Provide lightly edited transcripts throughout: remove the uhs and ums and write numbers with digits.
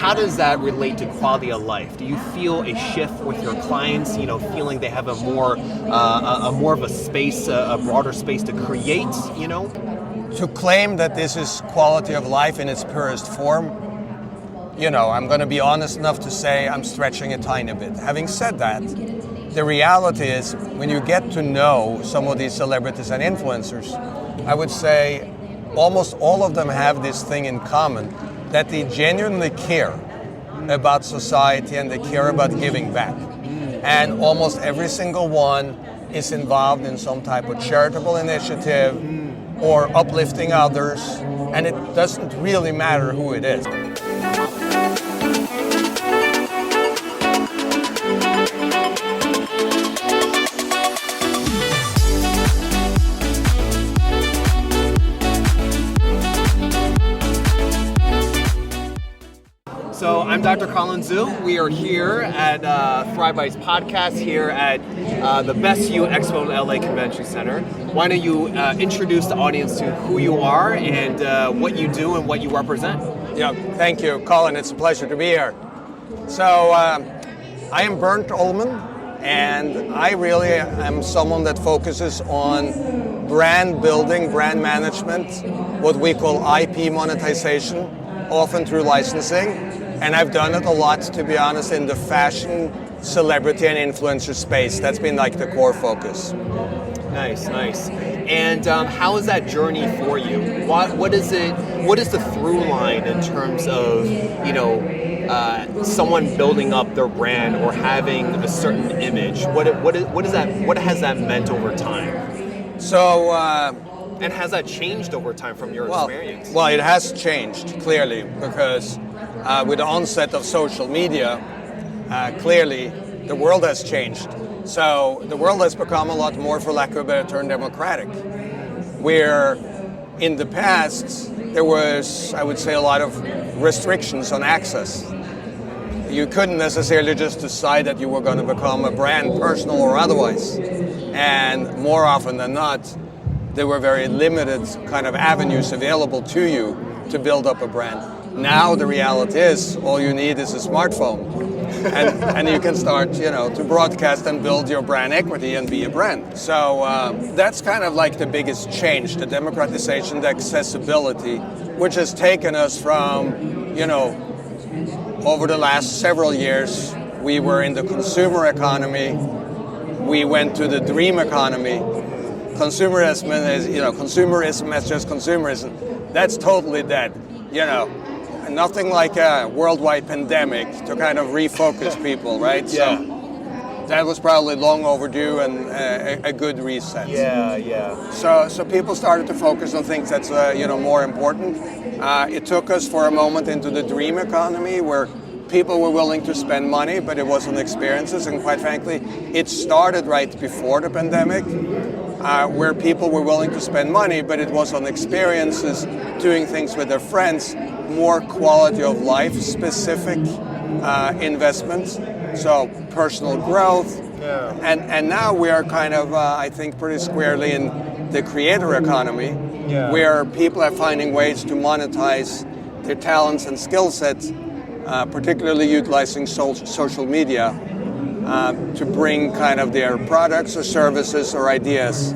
how does that relate to quality of life? Do you feel a shift with your clients, feeling they have a more of a space, a broader space to create, To claim that this is quality of life in its purest form, I'm going to be honest enough to say I'm stretching a tiny bit. Having said that, the reality is when you get to know some of these celebrities and influencers, I would say almost all of them have this thing in common, that they genuinely care about society and they care about giving back. And almost every single one is involved in some type of charitable initiative or uplifting others, and it doesn't really matter who it is. So I'm Dr. Colin Zhu. We are here at Thrive Bites podcast here at the Best You EXPO in LA Convention Center. Why don't you introduce the audience to who you are and what you do and what you represent? Yeah, thank you, Colin. It's a pleasure to be here. So I am Bernt Ullman, and I really am someone that focuses on brand building, brand management, what we call IP monetization, often through licensing. And I've done it a lot, to be honest, in the fashion, celebrity, and influencer space. That's been like the core focus. Nice. And how is that journey for you? What is it? What is the through line in terms of someone building up their brand or having a certain image? What has that meant over time? So. And has that changed over time from your experience? Well, it has changed, clearly, because with the onset of social media, clearly the world has changed. So the world has become a lot more, for lack of a better term, democratic. Where in the past, there was, I would say, a lot of restrictions on access. You couldn't necessarily just decide that you were going to become a brand, personal or otherwise. And more often than not, there were very limited kind of avenues available to you to build up a brand. Now the reality is all you need is a smartphone, and you can start, to broadcast and build your brand equity and be a brand. So that's kind of like the biggest change, the democratization, the accessibility, which has taken us from, over the last several years, we were in the consumer economy, we went to the dream economy. Consumerism as just consumerism, that's totally dead. Nothing like a worldwide pandemic to kind of refocus people, right? Yeah. So that was probably long overdue and a good reset. Yeah. So people started to focus on things that's more important. It took us for a moment into the dream economy where people were willing to spend money, but it was on experiences, and quite frankly, it started right before the pandemic. Where people were willing to spend money, but it was on experiences, doing things with their friends, more quality of life specific investments, so personal growth. Yeah. And now we are kind of, I think, pretty squarely in the creator economy, where people are finding ways to monetize their talents and skill sets, particularly utilizing social media to bring kind of their products or services or ideas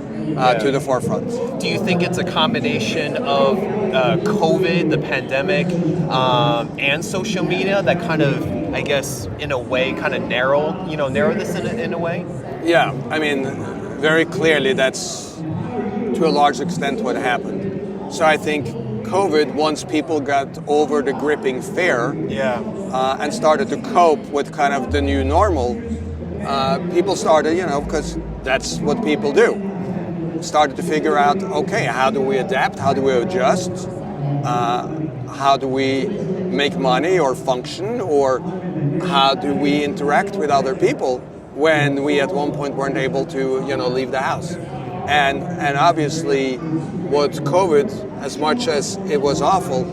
to the forefront. Do you think it's a combination of COVID, the pandemic, and social media that kind of, I guess, in a way, kind of narrow this in a way? Yeah, I mean, very clearly that's to a large extent what happened. So I think COVID, once people got over the gripping fear and started to cope with kind of the new normal, people started, because that's what people do, started to figure out, okay, how do we adapt? How do we adjust? How do we make money or function? Or how do we interact with other people when we at one point weren't able to, leave the house? And obviously, what COVID, as much as it was awful,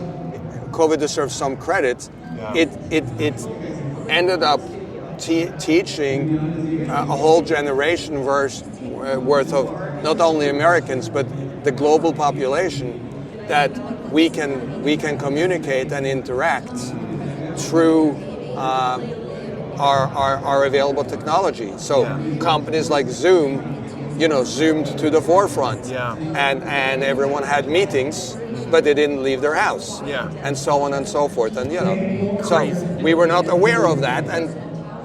COVID deserves some credit. It ended up teaching a whole generation worth of not only Americans but the global population that we can communicate and interact through our available technology. So companies like Zoom, zoomed to the forefront. Yeah. And everyone had meetings, but they didn't leave their house. Yeah. And so on and so forth. And so Crazy. we were not aware of that. And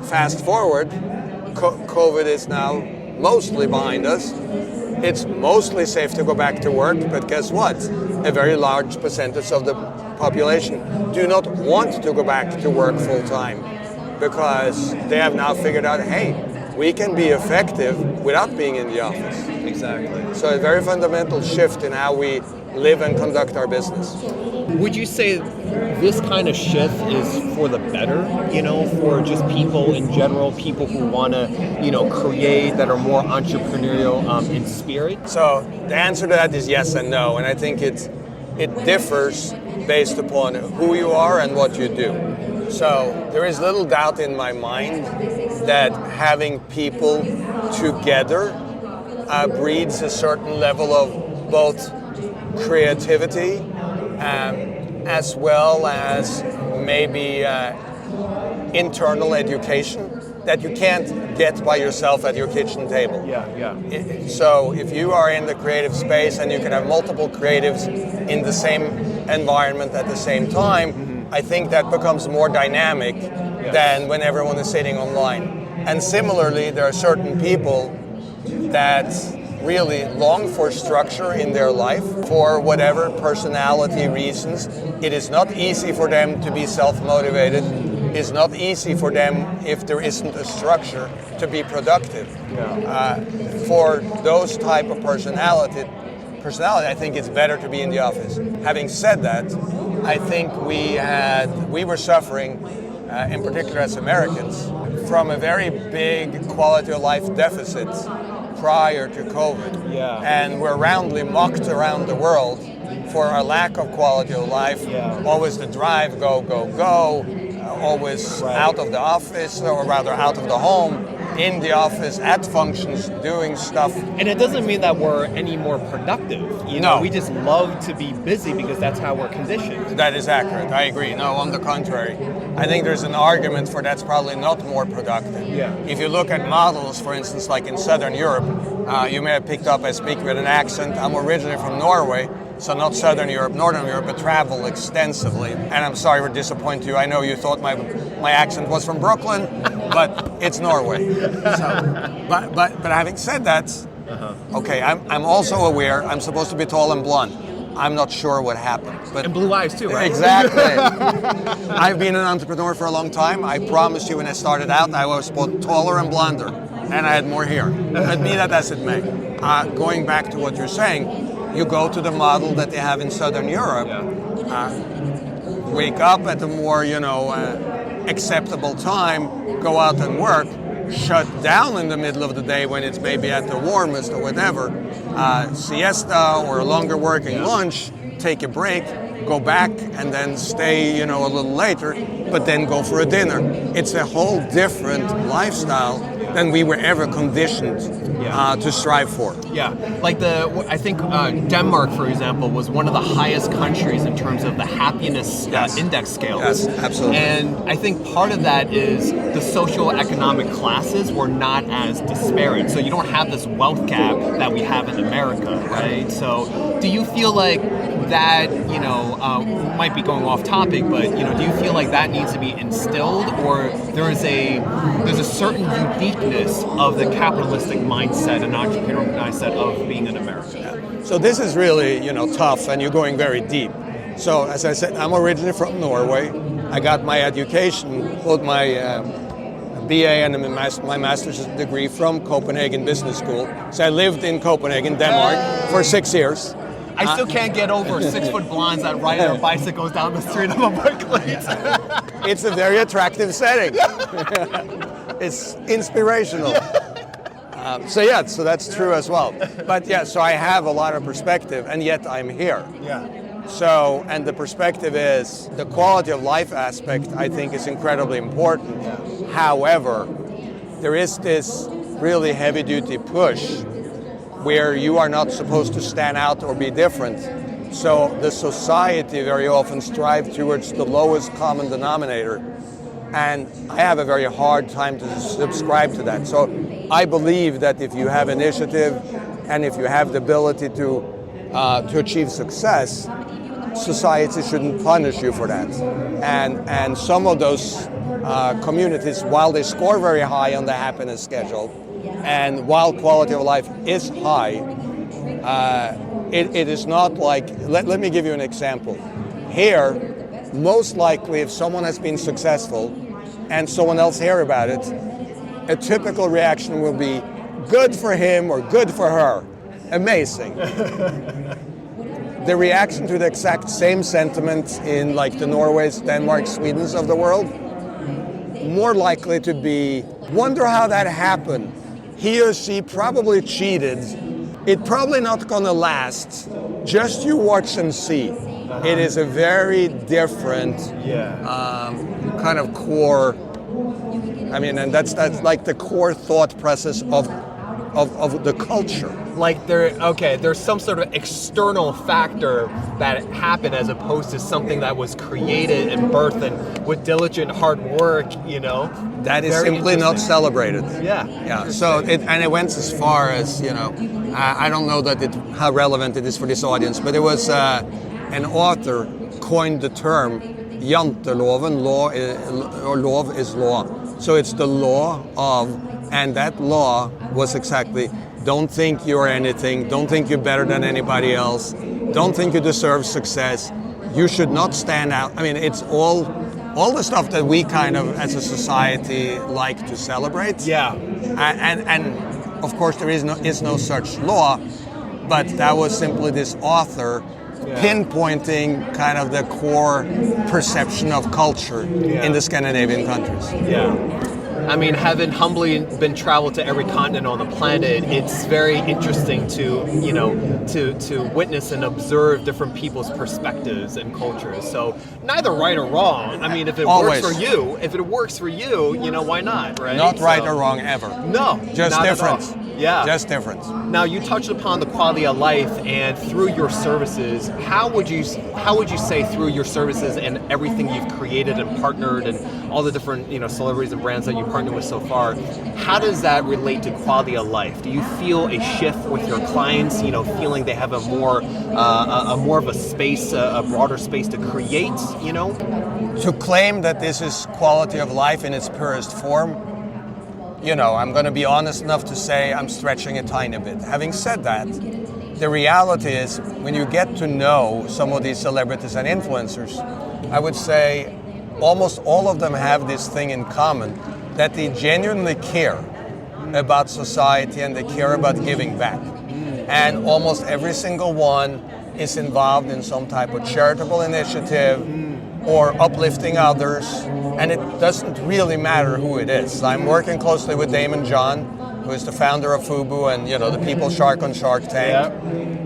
fast forward, COVID is now mostly behind us. It's mostly safe to go back to work, but guess what? A very large percentage of the population do not want to go back to work full time because they have now figured out, hey, we can be effective without being in the office. Exactly. So a very fundamental shift in how we live and conduct our business. Would you say this kind of shift is for the better, for just people in general, people who want to, create, that are more entrepreneurial in spirit? So the answer to that is yes and no, and I think it differs based upon who you are and what you do. So there is little doubt in my mind that having people together breeds a certain level of both creativity as well as maybe internal education that you can't get by yourself at your kitchen table. So if you are in the creative space and you can have multiple creatives in the same environment at the same time, I think that becomes more dynamic than when everyone is sitting online. And similarly, there are certain people that really long for structure in their life for whatever personality reasons. It is not easy for them to be self-motivated. It's not easy for them, if there isn't a structure, to be productive. For those type of personality, I think it's better to be in the office. Having said that, I think we were suffering, in particular as Americans, from a very big quality of life deficit prior to COVID. And we're roundly mocked around the world for our lack of quality of life. Always the drive, go, go, go. Always out of the office, or rather out of the home, in the office, at functions, doing stuff. And it doesn't mean that we're any more productive. No. We just love to be busy because that's how we're conditioned. That is accurate. I agree. No, on the contrary. I think there's an argument for that's probably not more productive. If you look at models, for instance, like in Southern Europe, you may have picked up I speak with an accent. I'm originally from Norway, so not Southern Europe, Northern Europe, but travel extensively. And I'm sorry to disappoint you. I know you thought my accent was from Brooklyn, but it's Norway. So, but having said that, okay, I'm also aware I'm supposed to be tall and blonde. I'm not sure what happened. But and blue eyes too, right? Exactly. I've been an entrepreneur for a long time. I promised you when I started out I was both taller and blonder, and I had more hair. But be that as it may, going back to what you're saying, you go to the model that they have in Southern Europe, wake up at a more, acceptable time, go out and work, shut down in the middle of the day when it's maybe at the warmest or whatever, siesta or a longer working lunch, take a break, go back and then stay, a little later, but then go for a dinner. It's a whole different lifestyle than we were ever conditioned to strive for. Like I think Denmark, for example, was one of the highest countries in terms of the happiness index scale. Yes, absolutely. And I think part of that is the socioeconomic classes were not as disparate. So you don't have this wealth gap that we have in America, right? So do you feel like that, might be going off topic, but do you feel like that needs to be instilled, or there's a certain uniqueness of the capitalistic mindset and entrepreneurial mindset of being in America? So this is really, tough, and you're going very deep. So as I said, I'm originally from Norway. I got my education, both my BA and my master's degree from Copenhagen Business School. So I lived in Copenhagen, Denmark, for 6 years. I still can't get over 6-foot blondes that ride their bicycles down the street of a Berkeley. It's a very attractive setting. It's inspirational. So that's true as well. But so I have a lot of perspective, and yet I'm here. So, and the perspective is the quality of life aspect, I think, is incredibly important. However, there is this really heavy-duty push where you are not supposed to stand out or be different So the society very often strives towards the lowest common denominator. And I have a very hard time to subscribe to that. So I believe that if you have initiative and if you have the ability to achieve success, society shouldn't punish you for that. And some of those communities, while they score very high on the happiness schedule, and while quality of life is high, it is not like, let me give you an example. Here, most likely if someone has been successful and someone else hear about it, a typical reaction will be good for him or good for her. Amazing. The reaction to the exact same sentiment in like the Norways, Denmark, Swedens of the world, more likely to be, wonder how that happened. He or she probably cheated. It's probably not gonna last. Just you watch and see. It is a very different kind of core, I mean, and that's like the core thought process of the culture. Like there's some sort of external factor that happened as opposed to something that was created and birthed and with diligent hard work, you know. That is simply not celebrated. Yeah. So it went as far as, you know, I don't know how relevant it is for this audience, but it was an author coined the term janteloven, lov is law. So it's the law of, and that law was exactly, don't think you're anything, don't think you're better than anybody else, don't think you deserve success, you should not stand out. I mean, it's all the stuff that we kind of, as a society, like to celebrate. Yeah. And of course there is no such law, but that was simply this author pinpointing kind of the core perception of culture in the Scandinavian countries. Yeah. I mean, having humbly been traveled to every continent on the planet, it's very interesting to, you know, to witness and observe different people's perspectives and cultures. So neither right or wrong. I mean, if it works for you, you know, why not, right? Not right or wrong ever. No, just difference. Yeah. Just difference. Now, you touched upon the quality of life, and through your services, how would you say through your services and everything you've created and partnered and all the different, you know, celebrities and brands that you partner with so far, how does that relate to quality of life? Do you feel a shift with your clients, you know, feeling they have a more of a space, a broader space to create, you know? To claim that this is quality of life in its purest form, you know, I'm going to be honest enough to say I'm stretching a tiny bit. Having said that, the reality is when you get to know some of these celebrities and influencers, I would say almost all of them have this thing in common, that they genuinely care about society and they care about giving back. And almost every single one is involved in some type of charitable initiative or uplifting others, and it doesn't really matter who it is. I'm working closely with Daymond John, who is the founder of Fubu and, you know, the People Shark on Shark Tank.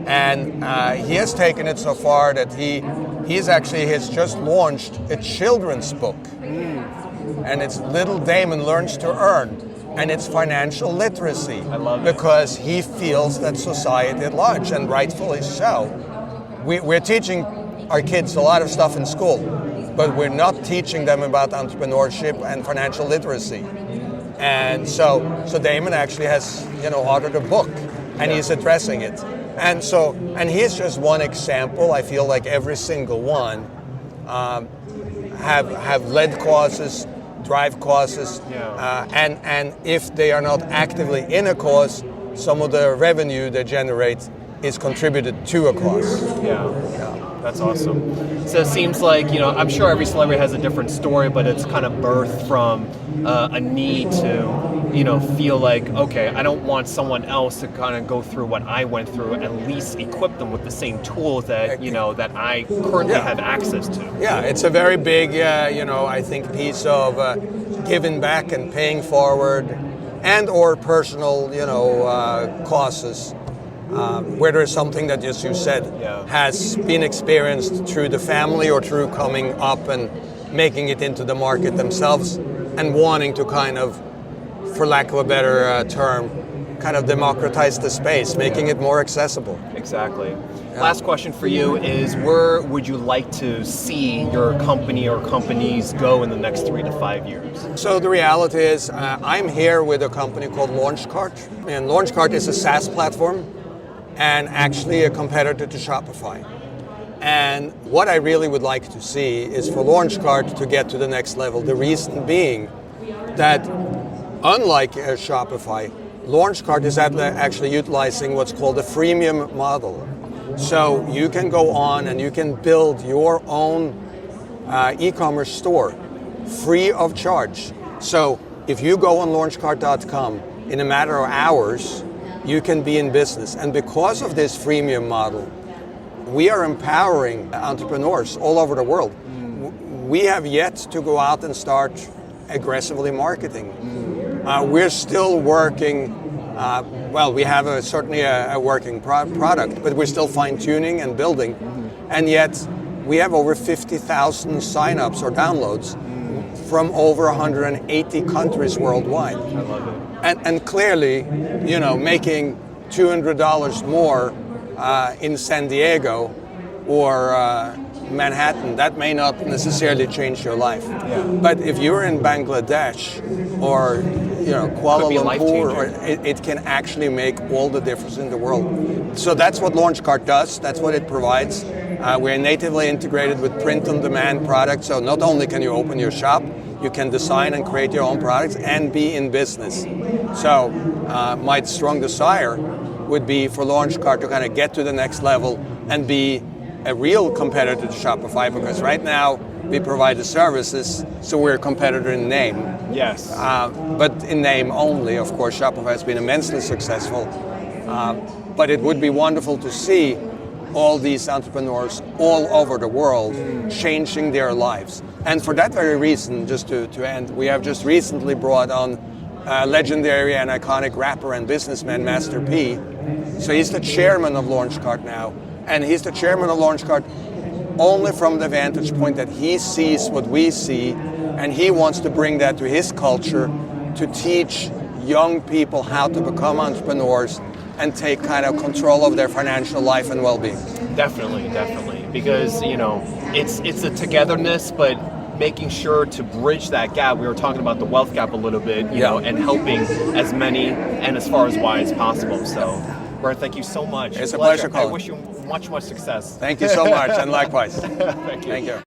And he has taken it so far that he has just launched a children's book. And it's Little Daymond Learns to Earn. And it's financial literacy. I love it. Because he feels that society at large, and rightfully so, we're teaching our kids a lot of stuff in school, but we're not teaching them about entrepreneurship and financial literacy. And so Daymond actually has, you know, authored a book, and he's addressing it. And he's just one example. I feel like every single one have led causes, drive causes, and if they are not actively in a cause, some of the revenue they generate is contributed to a cause. That's awesome. So it seems like, you know, I'm sure every celebrity has a different story, but it's kind of birthed from a need to, you know, feel like, okay, I don't want someone else to kind of go through what I went through, at least equip them with the same tools that, you know, that I currently have access to. Yeah, it's a very big, you know, I think piece of giving back and paying forward and or personal, you know, causes. Where there is something that, as you said, has been experienced through the family or through coming up and making it into the market themselves and wanting to kind of, for lack of a better term, kind of democratize the space, making it more accessible. Exactly. Last question for you is, where would you like to see your company or companies go in the next 3 to 5 years? So the reality is, I'm here with a company called Launchcart, and Launchcart is a SaaS platform and actually a competitor to Shopify. And what I really would like to see is for Launchcart to get to the next level. The reason being that, unlike Shopify, Launchcart is actually utilizing what's called a freemium model. So you can go on and you can build your own e-commerce store free of charge. So if you go on launchcart.com, in a matter of hours, you can be in business. And because of this freemium model, we are empowering entrepreneurs all over the world. We have yet to go out and start aggressively marketing. We're still working, we have certainly a working product, but we're still fine-tuning and building. And yet, we have over 50,000 sign-ups or downloads from over 180 countries worldwide. I love it. And clearly, making $200 more in San Diego or Manhattan, that may not necessarily change your life. Yeah. But if you're in Bangladesh or Kuala Lumpur, it can actually make all the difference in the world. So that's what Launchcart does. That's what it provides. We're natively integrated with print-on-demand products. So not only can you open your shop, you can design and create your own products and be in business. So my strong desire would be for Launchcart to kind of get to the next level and be a real competitor to Shopify, because right now we provide the services, so we're a competitor in name. Yes. But in name only. Of course, Shopify has been immensely successful. But it would be wonderful to see all these entrepreneurs all over the world changing their lives. And for that very reason, just to end, we have just recently brought on legendary and iconic rapper and businessman Master P. So he's the chairman of Launchcart now. And he's the chairman of Launchcart only from the vantage point that he sees what we see, and he wants to bring that to his culture to teach young people how to become entrepreneurs and take kind of control of their financial life and well-being. Definitely. Because, it's a togetherness, but making sure to bridge that gap. We were talking about the wealth gap a little bit, and helping as many and as far as wide as possible. So, Bernt, thank you so much. It's a pleasure, Colin. I wish you much success. Thank you so much, and likewise. Thank you. Thank you.